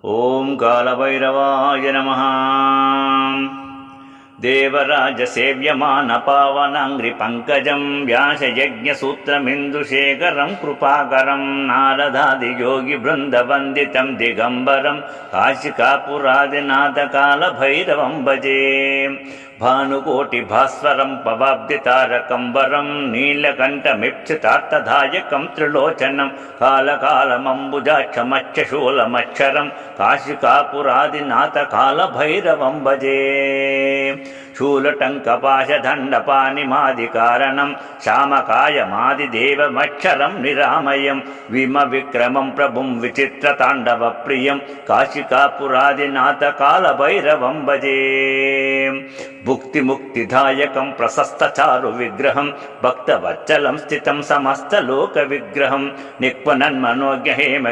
ఓం కాళభైరవాయ నమః. దేవరాజసేవ్యమాన పావనాంగ్రి పంకజం వ్యాసయజ్ఞసూత్రమిందుశేఖరం కృపాకరం నారదాది యోగి బృందవందితం దిగంబరం కాశికాపురాదినాథ కాళభైరవం భజే. భానుకోటి భాస్వరం పవాబ్ది తారకం వరం నీలకంఠమిప్సితార్థదాయకం త్రిలోచనం కాళకాళమంబుజాక్షమక్షశూలమక్షరం కాశికాపురాదినాథ కాళభైరవం భజే. శూలటంకపాశదండపానిమాదికారణం శ్యామకాయమాదిదేవమక్షరం నిరామయం విమవిక్రమం ప్రభుం విచిత్రతాండవప్రియం కాశికాపురాదినాథ కాళభైరవం భజే. భుక్తిముక్తిదాయకం ప్రశస్తచారు విగ్రహం భక్తవత్సలం స్థితం సమస్తలోక విగ్రహం నిక్వనన్మనోజ్ఞ హేమ